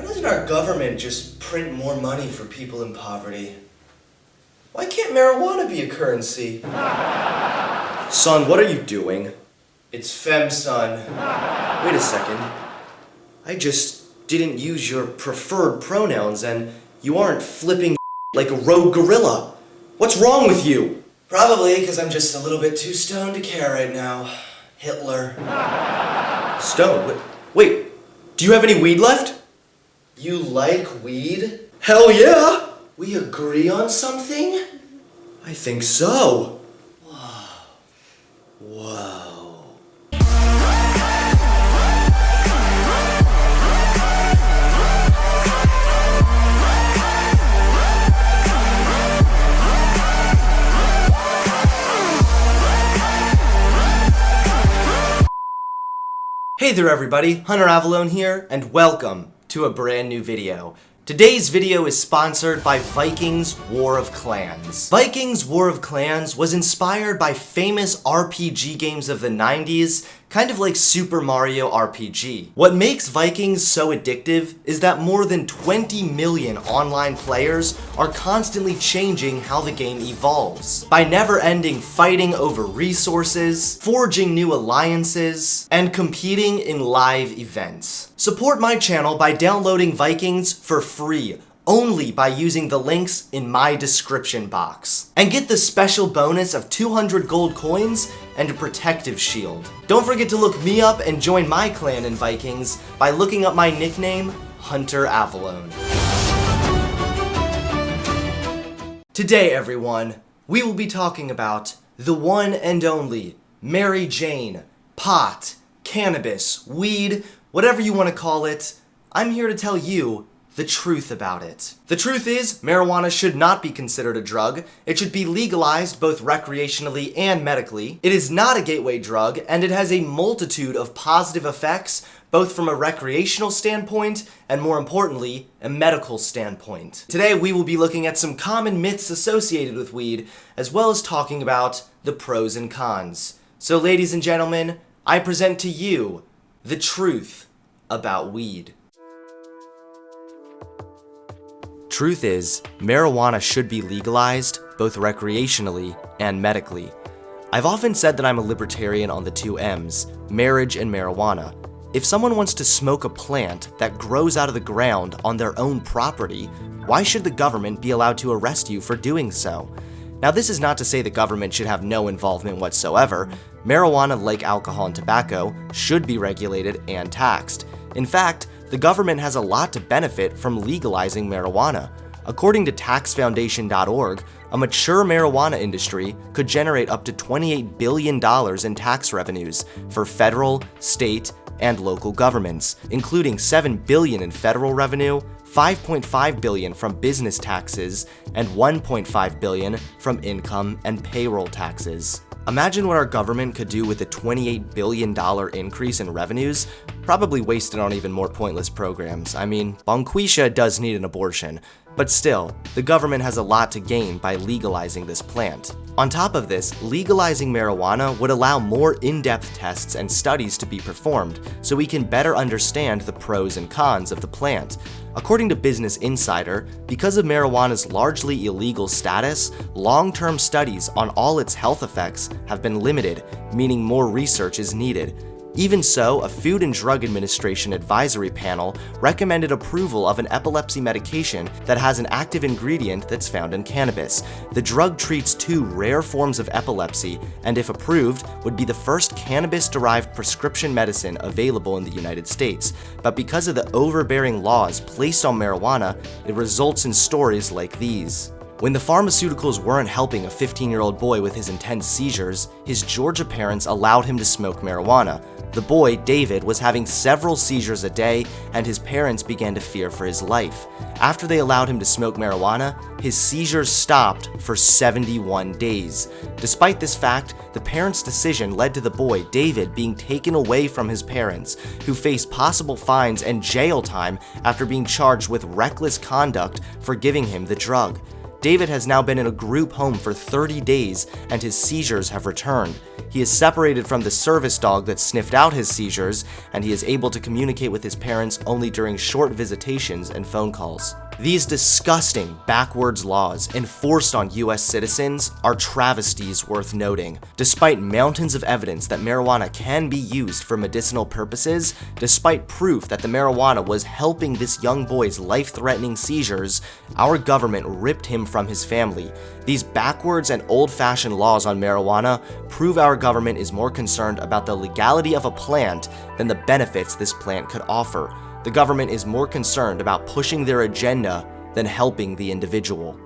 Why doesn't our government just print more money for people in poverty? Why can't marijuana be a currency? Son, what are you doing? It's fem, son. Wait a second. I just didn't use your preferred pronouns and you aren't flipping like a rogue gorilla. What's wrong with you? Probably because I'm just a little bit too stoned to care right now. Hitler. Stoned? Wait, do you have any weed left? You like weed? Hell yeah! We agree on something? I think so. Whoa. Hey there everybody, Hunter Avallone here, and welcome to a brand new video. Today's video is sponsored by Vikings War of Clans. Vikings War of Clans was inspired by famous RPG games of the 90s, kind of like Super Mario RPG. What makes Vikings so addictive is that more than 20 million online players are constantly changing how the game evolves, by never-ending fighting over resources, forging new alliances, and competing in live events. Support my channel by downloading Vikings for free, only by using the links in my description box. And get the special bonus of 200 gold coins and a protective shield. Don't forget to look me up and join my clan in Vikings by looking up my nickname, Hunter Avallone. Today, everyone, we will be talking about the one and only Mary Jane, pot, cannabis, weed, whatever you want to call it. I'm here to tell you the truth about it. The truth is, marijuana should not be considered a drug. It should be legalized both recreationally and medically. It is not a gateway drug, and it has a multitude of positive effects, both from a recreational standpoint and, more importantly, a medical standpoint. Today, we will be looking at some common myths associated with weed, as well as talking about the pros and cons. So, ladies and gentlemen, I present to you the truth about weed. Truth is, marijuana should be legalized, both recreationally and medically. I've often said that I'm a libertarian on the two M's, marriage and marijuana. If someone wants to smoke a plant that grows out of the ground on their own property, why should the government be allowed to arrest you for doing so? Now, this is not to say the government should have no involvement whatsoever. Marijuana, like alcohol and tobacco, should be regulated and taxed. In fact, the government has a lot to benefit from legalizing marijuana. According to taxfoundation.org, a mature marijuana industry could generate up to $28 billion in tax revenues for federal, state, and local governments, including $7 billion in federal revenue, $5.5 billion from business taxes, and $1.5 billion from income and payroll taxes. Imagine what our government could do with a $28 billion increase in revenues, probably wasted on even more pointless programs. I mean, Bonquisha does need an abortion, but still, the government has a lot to gain by legalizing this plant. On top of this, legalizing marijuana would allow more in-depth tests and studies to be performed, so we can better understand the pros and cons of the plant. According to Business Insider, because of marijuana's largely illegal status, long-term studies on all its health effects have been limited, meaning more research is needed. Even so, a Food and Drug Administration advisory panel recommended approval of an epilepsy medication that has an active ingredient that's found in cannabis. The drug treats two rare forms of epilepsy, and if approved, would be the first cannabis-derived prescription medicine available in the United States. But because of the overbearing laws placed on marijuana, it results in stories like these. When the pharmaceuticals weren't helping a 15-year-old boy with his intense seizures, his Georgia parents allowed him to smoke marijuana. The boy, David, was having several seizures a day, and his parents began to fear for his life. After they allowed him to smoke marijuana, his seizures stopped for 71 days. Despite this fact, the parents' decision led to the boy, David, being taken away from his parents, who faced possible fines and jail time after being charged with reckless conduct for giving him the drug. David has now been in a group home for 30 days and his seizures have returned. He is separated from the service dog that sniffed out his seizures, and he is able to communicate with his parents only during short visitations and phone calls. These disgusting, backwards laws enforced on US citizens are travesties worth noting. Despite mountains of evidence that marijuana can be used for medicinal purposes, despite proof that the marijuana was helping this young boy's life-threatening seizures, our government ripped him from his family. These backwards and old-fashioned laws on marijuana prove our government is more concerned about the legality of a plant than the benefits this plant could offer. The government is more concerned about pushing their agenda than helping the individual.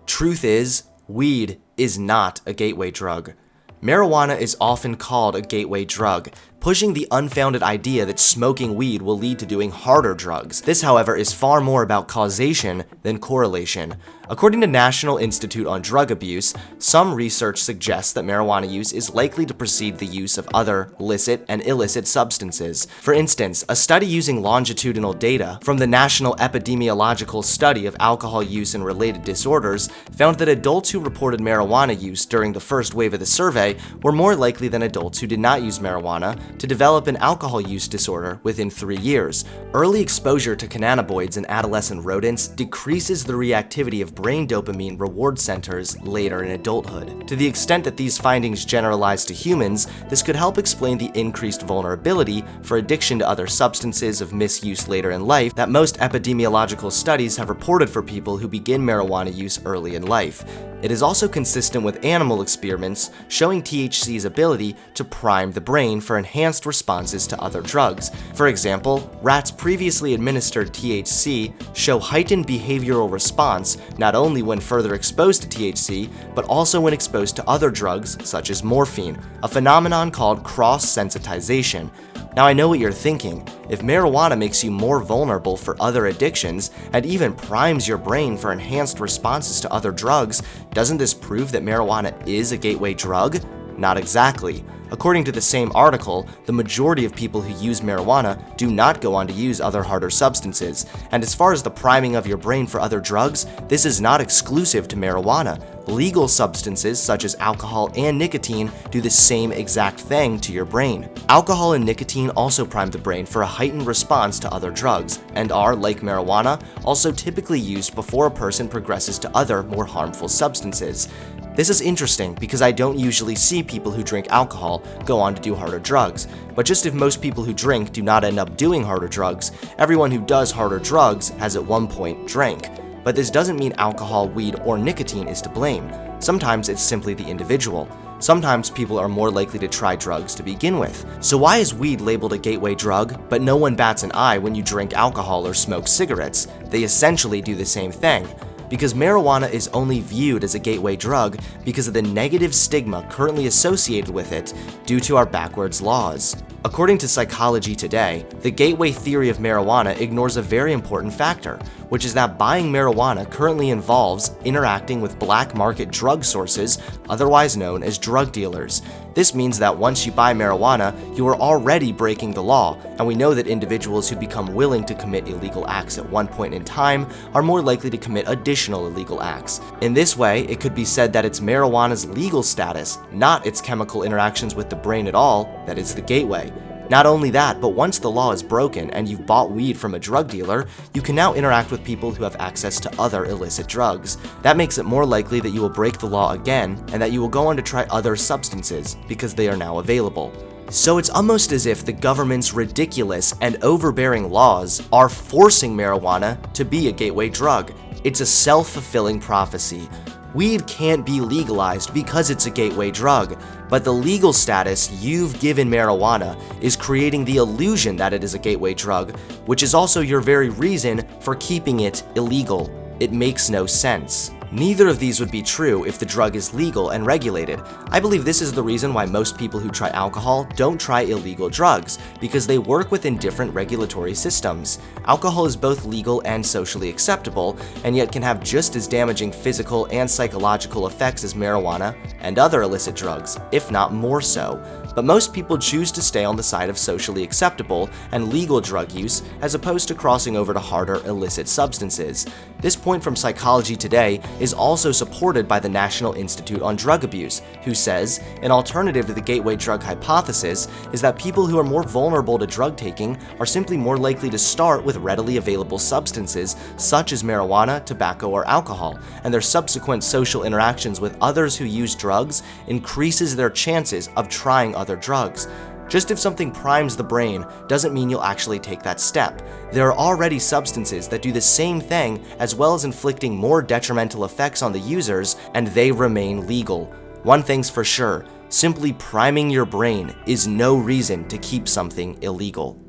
Truth is, weed is not a gateway drug. Marijuana is often called a gateway drug, pushing the unfounded idea that smoking weed will lead to doing harder drugs. This, however, is far more about causation than correlation. According to National Institute on Drug Abuse, some research suggests that marijuana use is likely to precede the use of other licit and illicit substances. For instance, a study using longitudinal data from the National Epidemiological Study of Alcohol Use and Related Disorders found that adults who reported marijuana use during the first wave of the survey were more likely than adults who did not use marijuana to develop an alcohol use disorder within 3 years. Early exposure to cannabinoids in adolescent rodents decreases the reactivity of brain dopamine reward centers later in adulthood. To the extent that these findings generalize to humans, this could help explain the increased vulnerability for addiction to other substances of misuse later in life that most epidemiological studies have reported for people who begin marijuana use early in life. It is also consistent with animal experiments showing THC's ability to prime the brain for enhanced responses to other drugs. For example, rats previously administered THC show heightened behavioral response not only when further exposed to THC, but also when exposed to other drugs such as morphine, a phenomenon called cross-sensitization. Now I know what you're thinking. If marijuana makes you more vulnerable for other addictions and even primes your brain for enhanced responses to other drugs, doesn't this prove that marijuana is a gateway drug? Not exactly. According to the same article, the majority of people who use marijuana do not go on to use other harder substances, and as far as the priming of your brain for other drugs, this is not exclusive to marijuana. Legal substances such as alcohol and nicotine do the same exact thing to your brain. Alcohol and nicotine also prime the brain for a heightened response to other drugs, and are, like marijuana, also typically used before a person progresses to other, more harmful substances. This is interesting because I don't usually see people who drink alcohol go on to do harder drugs, but just if most people who drink do not end up doing harder drugs, everyone who does harder drugs has at one point drank. But this doesn't mean alcohol, weed, or nicotine is to blame. Sometimes it's simply the individual. Sometimes people are more likely to try drugs to begin with. So why is weed labeled a gateway drug, but no one bats an eye when you drink alcohol or smoke cigarettes? They essentially do the same thing. Because marijuana is only viewed as a gateway drug because of the negative stigma currently associated with it due to our backwards laws. According to Psychology Today, the gateway theory of marijuana ignores a very important factor, which is that buying marijuana currently involves interacting with black market drug sources, otherwise known as drug dealers. This means that once you buy marijuana, you are already breaking the law, and we know that individuals who become willing to commit illegal acts at one point in time are more likely to commit additional illegal acts. In this way, it could be said that it's marijuana's legal status, not its chemical interactions with the brain at all, that is the gateway. Not only that, but once the law is broken and you've bought weed from a drug dealer, you can now interact with people who have access to other illicit drugs. That makes it more likely that you will break the law again and that you will go on to try other substances because they are now available. So it's almost as if the government's ridiculous and overbearing laws are forcing marijuana to be a gateway drug. It's a self-fulfilling prophecy. Weed can't be legalized because it's a gateway drug, but the legal status you've given marijuana is creating the illusion that it is a gateway drug, which is also your very reason for keeping it illegal. It makes no sense. Neither of these would be true if the drug is legal and regulated. I believe this is the reason why most people who try alcohol don't try illegal drugs, because they work within different regulatory systems. Alcohol is both legal and socially acceptable, and yet can have just as damaging physical and psychological effects as marijuana and other illicit drugs, if not more so. But most people choose to stay on the side of socially acceptable and legal drug use as opposed to crossing over to harder illicit substances. This point from Psychology Today is also supported by the National Institute on Drug Abuse, who says an alternative to the gateway drug hypothesis is that people who are more vulnerable to drug taking are simply more likely to start with readily available substances such as marijuana, tobacco, or alcohol, and their subsequent social interactions with others who use drugs increases their chances of trying other drugs. Just if something primes the brain doesn't mean you'll actually take that step. There are already substances that do the same thing as well as inflicting more detrimental effects on the users, and they remain legal. One thing's for sure, simply priming your brain is no reason to keep something illegal.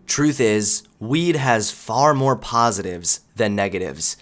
Truth is, weed has far more positives than negatives.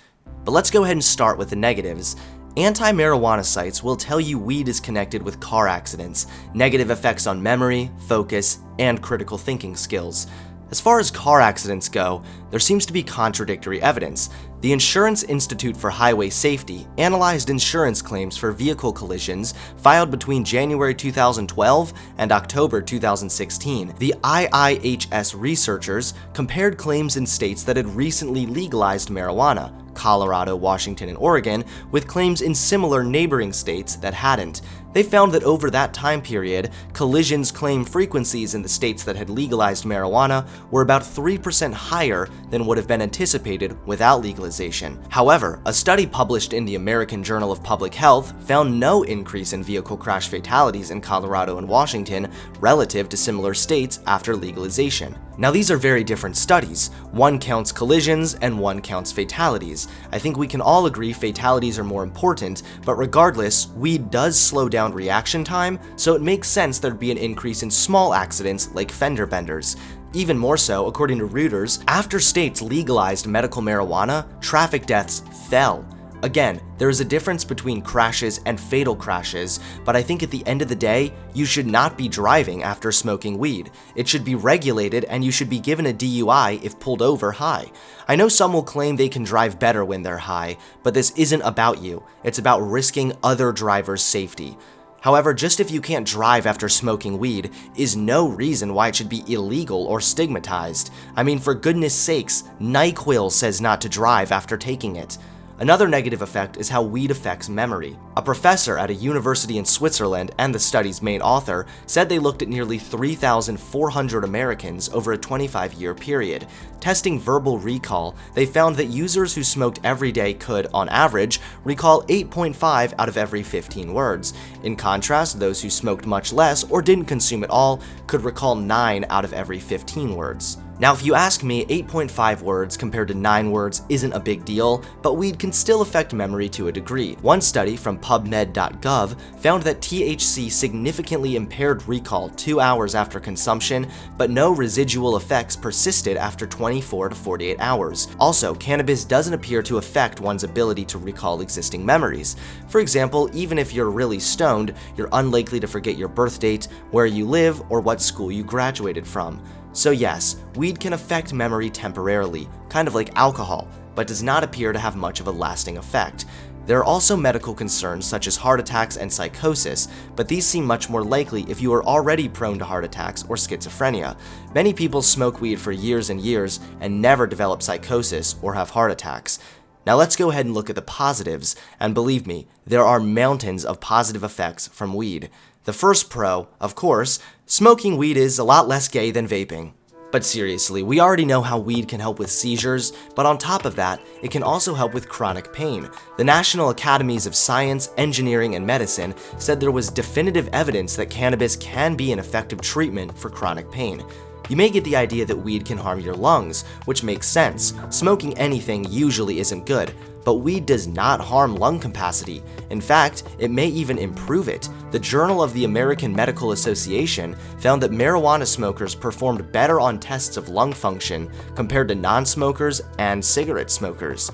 But let's go ahead and start with the negatives. Anti-marijuana sites will tell you weed is connected with car accidents, negative effects on memory, focus, and critical thinking skills. As far as car accidents go, there seems to be contradictory evidence. The Insurance Institute for Highway Safety analyzed insurance claims for vehicle collisions filed between January 2012 and October 2016. The IIHS researchers compared claims in states that had recently legalized marijuana, Colorado, Washington, and Oregon, with claims in similar neighboring states that hadn't. They found that over that time period, collisions claim frequencies in the states that had legalized marijuana were about 3% higher than would have been anticipated without legalization. However, a study published in the American Journal of Public Health found no increase in vehicle crash fatalities in Colorado and Washington relative to similar states after legalization. Now, these are very different studies. One counts collisions and one counts fatalities. I think we can all agree fatalities are more important, but regardless, weed does slow down reaction time, so it makes sense there'd be an increase in small accidents like fender benders. Even more so, according to Reuters, after states legalized medical marijuana, traffic deaths fell. Again, there is a difference between crashes and fatal crashes, but I think at the end of the day, you should not be driving after smoking weed. It should be regulated and you should be given a DUI if pulled over high. I know some will claim they can drive better when they're high, but this isn't about you. It's about risking other drivers' safety. However, just if you can't drive after smoking weed is no reason why it should be illegal or stigmatized. I mean, for goodness sakes, NyQuil says not to drive after taking it. Another negative effect is how weed affects memory. A professor at a university in Switzerland and the study's main author said they looked at nearly 3,400 Americans over a 25-year period. Testing verbal recall, they found that users who smoked every day could, on average, recall 8.5 out of every 15 words. In contrast, those who smoked much less or didn't consume at all could recall 9 out of every 15 words. Now, if you ask me, 8.5 words compared to 9 words isn't a big deal, but weed can still affect memory to a degree. One study from PubMed.gov found that THC significantly impaired recall 2 hours after consumption, but no residual effects persisted after 24 to 48 hours. Also, cannabis doesn't appear to affect one's ability to recall existing memories. For example, even if you're really stoned, you're unlikely to forget your birth date, where you live, or what school you graduated from. So yes, weed can affect memory temporarily, kind of like alcohol, but does not appear to have much of a lasting effect. There are also medical concerns such as heart attacks and psychosis, but these seem much more likely if you are already prone to heart attacks or schizophrenia. Many people smoke weed for years and years and never develop psychosis or have heart attacks. Now let's go ahead and look at the positives, and believe me, there are mountains of positive effects from weed. The first pro, of course, smoking weed is a lot less gay than vaping. But seriously, we already know how weed can help with seizures, but on top of that, it can also help with chronic pain. The National Academies of Science, Engineering, and Medicine said there was definitive evidence that cannabis can be an effective treatment for chronic pain. You may get the idea that weed can harm your lungs, which makes sense. Smoking anything usually isn't good, but weed does not harm lung capacity. In fact, it may even improve it. The Journal of the American Medical Association found that marijuana smokers performed better on tests of lung function compared to non-smokers and cigarette smokers.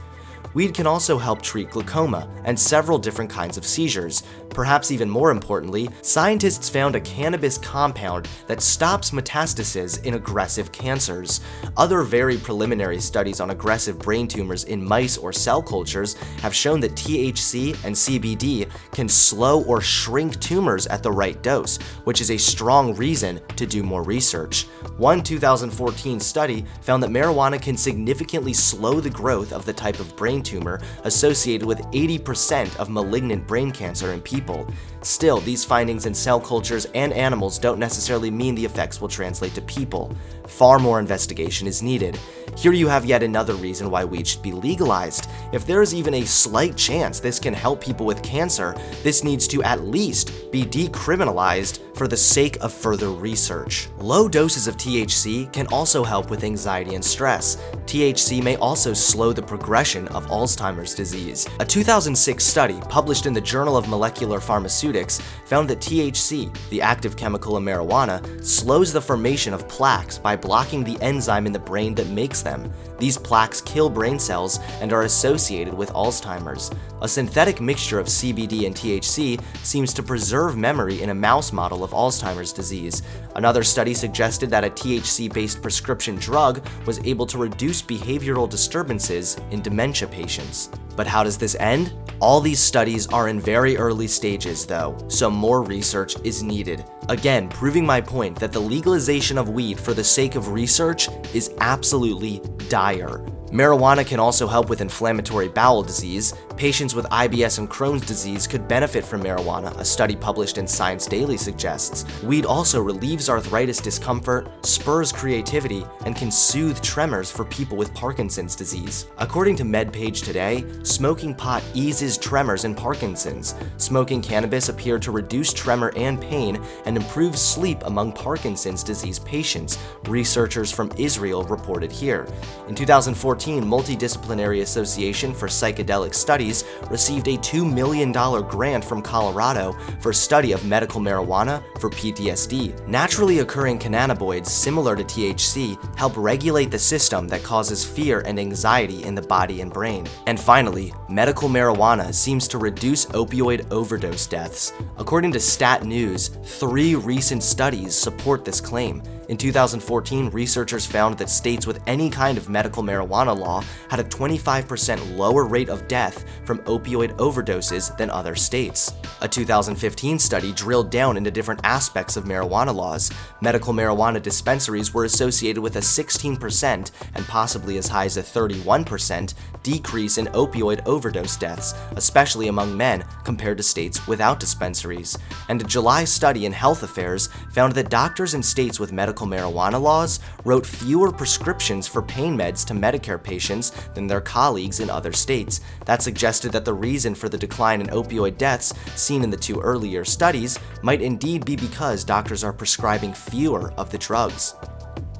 Weed can also help treat glaucoma and several different kinds of seizures. Perhaps even more importantly, scientists found a cannabis compound that stops metastasis in aggressive cancers. Other very preliminary studies on aggressive brain tumors in mice or cell cultures have shown that THC and CBD can slow or shrink tumors at the right dose, which is a strong reason to do more research. One 2014 study found that marijuana can significantly slow the growth of the type of brain tumor associated with 80% of malignant brain cancer in people. Still, these findings in cell cultures and animals don't necessarily mean the effects will translate to people. Far more investigation is needed. Here you have yet another reason why weed should be legalized. If there is even a slight chance this can help people with cancer, this needs to at least be decriminalized for the sake of further research. Low doses of THC can also help with anxiety and stress. THC may also slow the progression of Alzheimer's disease. A 2006 study published in the Journal of Molecular Pharmaceutics found that THC, the active chemical in marijuana, slows the formation of plaques by blocking the enzyme in the brain that makes them. These plaques kill brain cells and are associated with Alzheimer's. A synthetic mixture of CBD and THC seems to preserve memory in a mouse model of Alzheimer's disease. Another study suggested that a THC-based prescription drug was able to reduce behavioral disturbances in dementia patients. But how does this end? All these studies are in very early stages though, so more research is needed. Again, proving my point that the legalization of weed for the sake of research is absolutely dire. Marijuana can also help with inflammatory bowel disease. Patients with IBS and Crohn's disease could benefit from marijuana, a study published in Science Daily suggests. Weed also relieves arthritis discomfort, spurs creativity, and can soothe tremors for people with Parkinson's disease. According to MedPage Today, smoking pot eases tremors in Parkinson's. Smoking cannabis appeared to reduce tremor and pain and improve sleep among Parkinson's disease patients, researchers from Israel reported here. In 2014, Multidisciplinary Association for Psychedelic Studies received a $2 million grant from Colorado for study of medical marijuana for PTSD. Naturally occurring cannabinoids similar to THC help regulate the system that causes fear and anxiety in the body and brain. And finally, medical marijuana seems to reduce opioid overdose deaths. According to Stat News, 3 recent studies support this claim. In 2014, researchers found that states with any kind of medical marijuana law had a 25% lower rate of death from opioid overdoses than other states. A 2015 study drilled down into different aspects of marijuana laws. Medical marijuana dispensaries were associated with a 16% and possibly as high as a 31% decrease in opioid overdose deaths, especially among men, compared to states without dispensaries. And a July study in Health Affairs found that doctors in states with medical marijuana laws wrote fewer prescriptions for pain meds to Medicare patients than their colleagues in other states. That suggested that the reason for the decline in opioid deaths seen in the 2 earlier studies might indeed be because doctors are prescribing fewer of the drugs.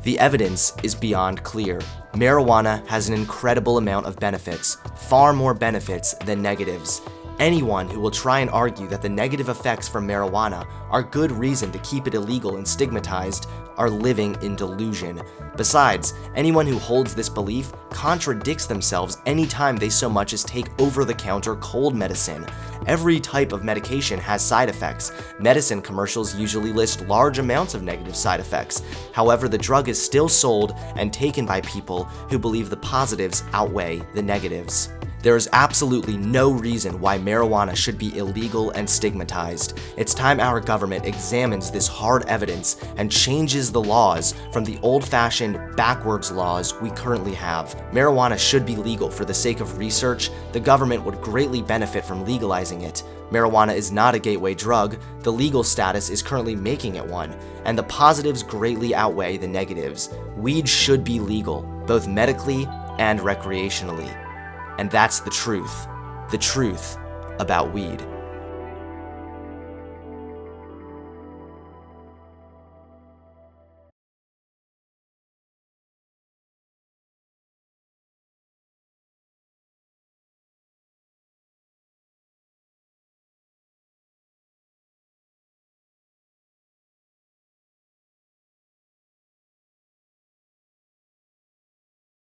The evidence is beyond clear. Marijuana has an incredible amount of benefits, far more benefits than negatives. Anyone who will try and argue that the negative effects from marijuana are good reason to keep it illegal and stigmatized are living in delusion. Besides, anyone who holds this belief contradicts themselves anytime they so much as take over-the-counter cold medicine. Every type of medication has side effects. Medicine commercials usually list large amounts of negative side effects. However, the drug is still sold and taken by people who believe the positives outweigh the negatives. There is absolutely no reason why marijuana should be illegal and stigmatized. It's time our government examines this hard evidence and changes the laws from the old-fashioned, backwards laws we currently have. Marijuana should be legal for the sake of research. The government would greatly benefit from legalizing it. Marijuana is not a gateway drug. The legal status is currently making it one, and the positives greatly outweigh the negatives. Weed should be legal, both medically and recreationally. And that's the truth about weed.